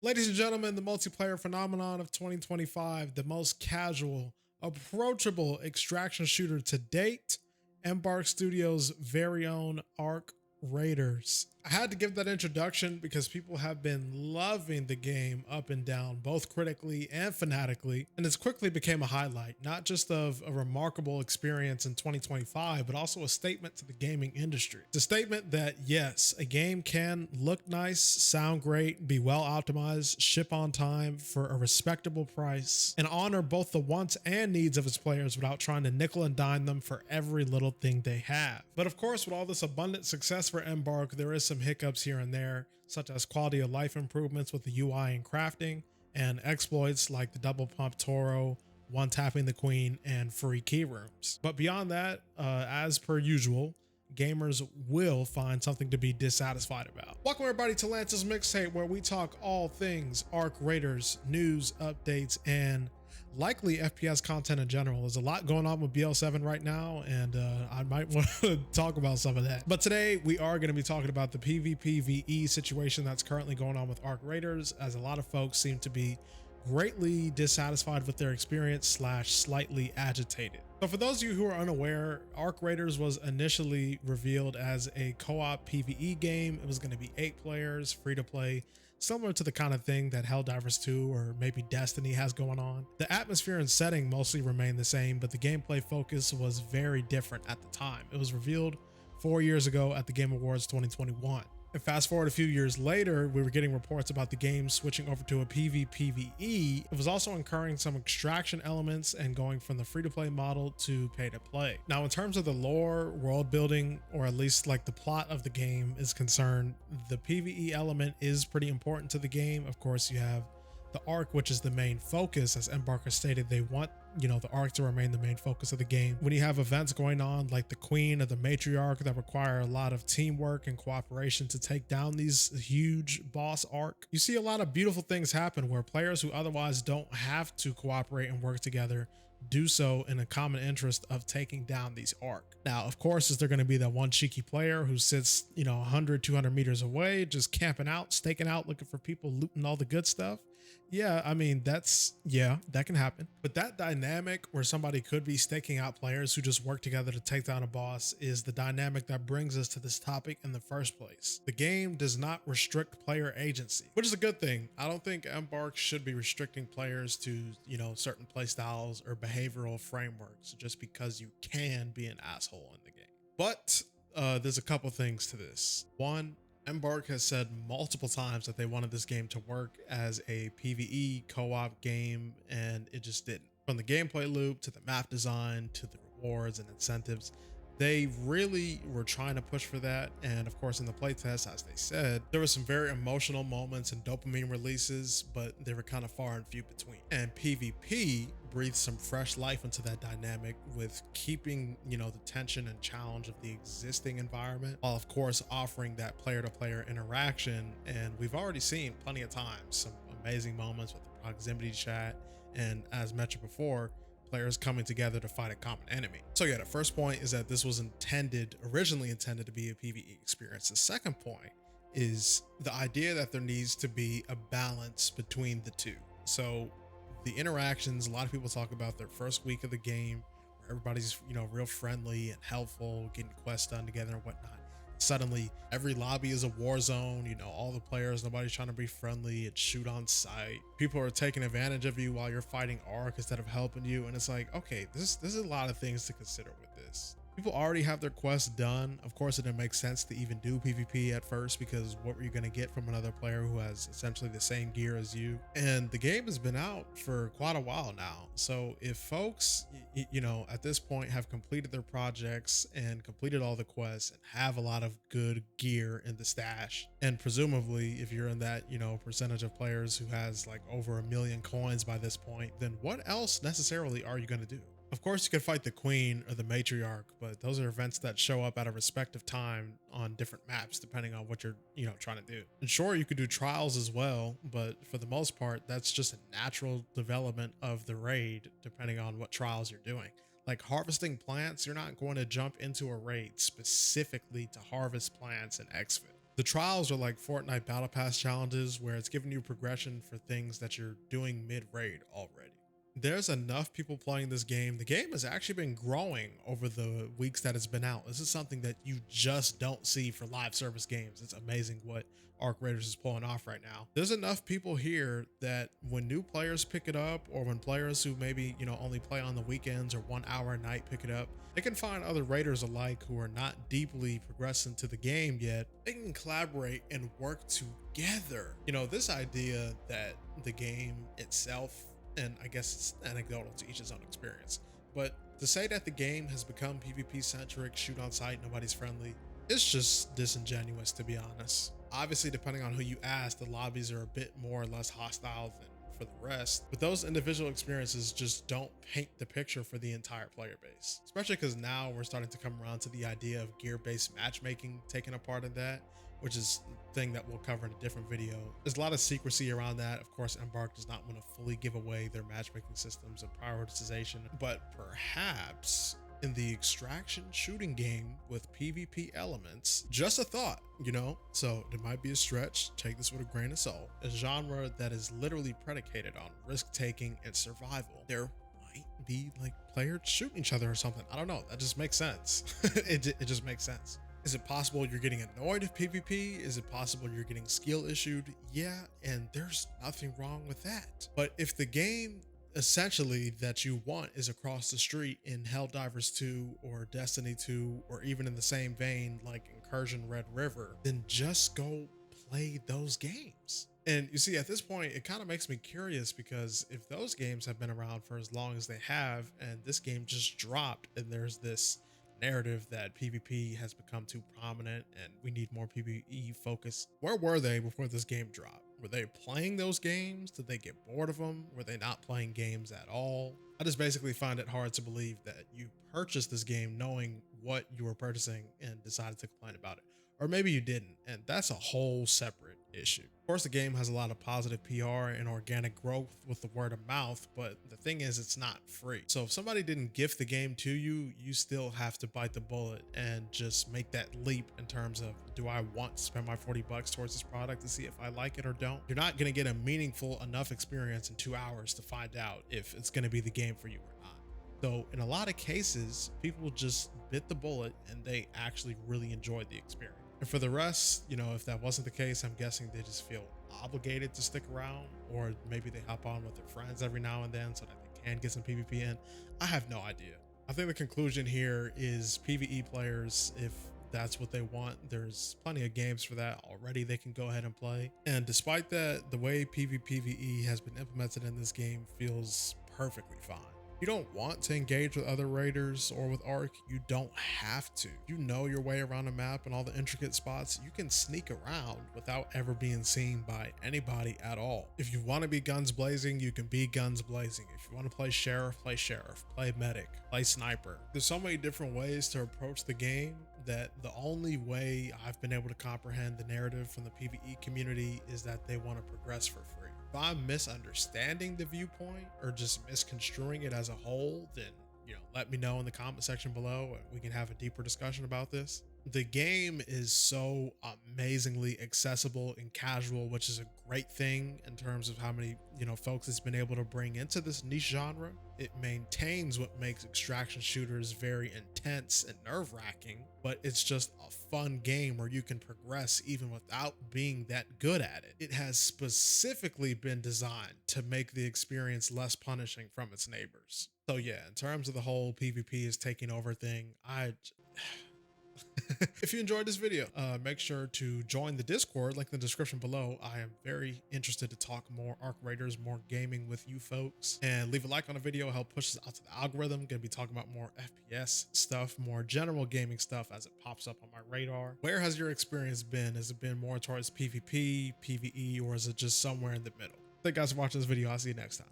Ladies and gentlemen, the multiplayer phenomenon of 2025, the most casual, approachable extraction shooter to date, Embark Studios' very own Arc Raiders. I had to give that introduction because people have been loving the game up and down, both critically and fanatically, and it's quickly became a highlight, not just of a remarkable experience in 2025, but also a statement to the gaming industry. It's a statement that yes, a game can look nice, sound great, be well optimized, ship on time for a respectable price, and honor both the wants and needs of its players without trying to nickel and dime them for every little thing they have. But of course, with all this abundant success for Embark, there is some hiccups here and there, such as quality of life improvements with the UI and crafting, and exploits like the double pump Toro, one tapping the queen, and free key rooms. But beyond that, as per usual, gamers will find something to be dissatisfied about. Welcome everybody to Lance's Mixtape, where we talk all things Arc Raiders, news, updates, and likely FPS content in general. There's a lot going on with BL7 right now, and I might want to talk about some of that. But today we are going to be talking about the PvP VE situation that's currently going on with Arc Raiders, as a lot of folks seem to be greatly dissatisfied with their experience / slightly agitated. So for those of you who are unaware, Arc Raiders was initially revealed as a co-op PvE game. It was going to be 8 players, free to play, similar to the kind of thing that Helldivers 2 or maybe Destiny has going on. The atmosphere and setting mostly remained the same, but the gameplay focus was very different at the time. It was revealed 4 years ago at the Game Awards 2021. And fast forward a few years later, we were getting reports about the game switching over to a PvPvE. It was also incurring some extraction elements and going from the free-to-play model to pay-to-play. Now, in terms of the lore, world building, or at least like the plot of the game is concerned, the PvE element is pretty important to the game. Of course, you have the Arc, which is the main focus. As Embark has stated, they want the Arc to remain the main focus of the game. When you have events going on like the Queen or the Matriarch that require a lot of teamwork and cooperation to take down these huge boss Arc, you see a lot of beautiful things happen where players who otherwise don't have to cooperate and work together do so in a common interest of taking down these Arc. Now, of course, is there going to be that one cheeky player who sits 100 200 meters away just camping out, staking out, looking for people, looting all the good stuff? Yeah, I mean, that can happen. But that dynamic where somebody could be staking out players who just work together to take down a boss is the dynamic that brings us to this topic in the first place. The game does not restrict player agency, which is a good thing. I don't think Embark should be restricting players to certain playstyles or behavioral frameworks just because you can be an asshole in the game. But there's a couple things to this. One, Embark has said multiple times that they wanted this game to work as a PvE co-op game, and it just didn't. From the gameplay loop to the map design to the rewards and incentives, they really were trying to push for that. And of course, in the playtest, as they said, there were some very emotional moments and dopamine releases, but they were kind of far and few between. And PvP breathed some fresh life into that dynamic with keeping, the tension and challenge of the existing environment, while of course offering that player-to-player interaction. And we've already seen plenty of times some amazing moments with the proximity chat, and as mentioned before, players coming together to fight a common enemy. So yeah, the first point is that this was originally intended to be a PvE experience. The second point is the idea that there needs to be a balance between the two. So the interactions, a lot of people talk about their first week of the game where everybody's, real friendly and helpful, getting quests done together and whatnot. Suddenly every lobby is a war zone, all the players, nobody's trying to be friendly and shoot on sight. People are taking advantage of you while you're fighting Arc instead of helping you. And it's like, okay, this is a lot of things to consider with this. People already have their quests done. Of course, it didn't make sense to even do PvP at first, because what were you going to get from another player who has essentially the same gear as you? And the game has been out for quite a while now. So if folks, at this point have completed their projects and completed all the quests and have a lot of good gear in the stash, and presumably if you're in that, percentage of players who has like over 1 million coins by this point, then what else necessarily are you going to do? Of course, you could fight the Queen or the Matriarch, but those are events that show up at a respective time on different maps, depending on what you're, trying to do. And sure, you could do trials as well, but for the most part, that's just a natural development of the raid, depending on what trials you're doing. Like harvesting plants, you're not going to jump into a raid specifically to harvest plants and exfil. The trials are like Fortnite Battle Pass challenges where it's giving you progression for things that you're doing mid-raid already. There's enough people playing this game. The game has actually been growing over the weeks that it's been out. This is something that you just don't see for live service games. It's amazing what Arc Raiders is pulling off right now. There's enough people here that when new players pick it up, or when players who maybe, only play on the weekends or 1 hour a night pick it up, they can find other raiders alike who are not deeply progressed into the game yet. They can collaborate and work together. This idea that the game itself, and I guess it's anecdotal to each his own experience, but to say that the game has become PvP centric, shoot on sight, nobody's friendly, it's just disingenuous, to be honest. Obviously, depending on who you ask, the lobbies are a bit more or less hostile than for the rest, but those individual experiences just don't paint the picture for the entire player base, especially because now we're starting to come around to the idea of gear-based matchmaking taking a part in that, which is a thing that we'll cover in a different video. There's a lot of secrecy around that. Of course, Embark does not want to fully give away their matchmaking systems and prioritization, but perhaps in the extraction shooting game with PvP elements, just a thought, so it might be a stretch, take this with a grain of salt, a genre that is literally predicated on risk taking and survival. There might be like players shooting each other or something. I don't know, that just makes sense. it just makes sense. Is it possible you're getting annoyed of PvP? Is it possible you're getting skill issued? Yeah, and there's nothing wrong with that. But if the game essentially that you want is across the street in Helldivers 2 or Destiny 2, or even in the same vein like Incursion Red River, then just go play those games. And you see, at this point, it kind of makes me curious, because if those games have been around for as long as they have, and this game just dropped, and there's this narrative that PvP has become too prominent and we need more PvE focus, where were they before this game dropped? Were they playing those games? Did they get bored of them? Were they not playing games at all? I just basically find it hard to believe that you purchased this game knowing what you were purchasing and decided to complain about it. Or maybe you didn't, and that's a whole separate issue. Of course, the game has a lot of positive PR and organic growth with the word of mouth, but the thing is, it's not free. So if somebody didn't gift the game to you, you still have to bite the bullet and just make that leap in terms of, do I want to spend my 40 bucks towards this product to see if I like it or don't? You're not going to get a meaningful enough experience in 2 hours to find out if it's going to be the game for you or not. So in a lot of cases, people just bit the bullet and they actually really enjoyed the experience. And for the rest, if that wasn't the case, I'm guessing they just feel obligated to stick around, or maybe they hop on with their friends every now and then so that they can get some PvP in. I have no idea. I think the conclusion here is PvE players, if that's what they want, there's plenty of games for that already they can go ahead and play. And despite that, the way PvPvE has been implemented in this game feels perfectly fine. You don't want to engage with other raiders or with Arc, you don't have to. You know your way around the map and all the intricate spots. You can sneak around without ever being seen by anybody at all. If you want to be guns blazing, you can be guns blazing. If you want to play sheriff, play medic, play sniper. There's so many different ways to approach the game that the only way I've been able to comprehend the narrative from the PvE community is that they want to progress for free. If I'm misunderstanding the viewpoint or just misconstruing it as a whole, then let me know in the comment section below and we can have a deeper discussion about this. The game is so amazingly accessible and casual, which is a great thing in terms of how many folks it's been able to bring into this niche genre. It maintains what makes extraction shooters very intense and nerve-wracking, but it's just a fun game where you can progress even without being that good at it. It has specifically been designed to make the experience less punishing from its neighbors. So yeah, in terms of the whole PvP is taking over thing, if you enjoyed this video, make sure to join the Discord, link in the description below. I am very interested to talk more Arc Raiders, more gaming with you folks, and leave a like on the video, help push us out to the algorithm. Gonna be talking about more FPS stuff, more general gaming stuff as it pops up on my radar. Where has your experience been? Has it been more towards PvP, PvE, or is it just somewhere in the middle? Thank you guys for watching this video. I'll see you next time.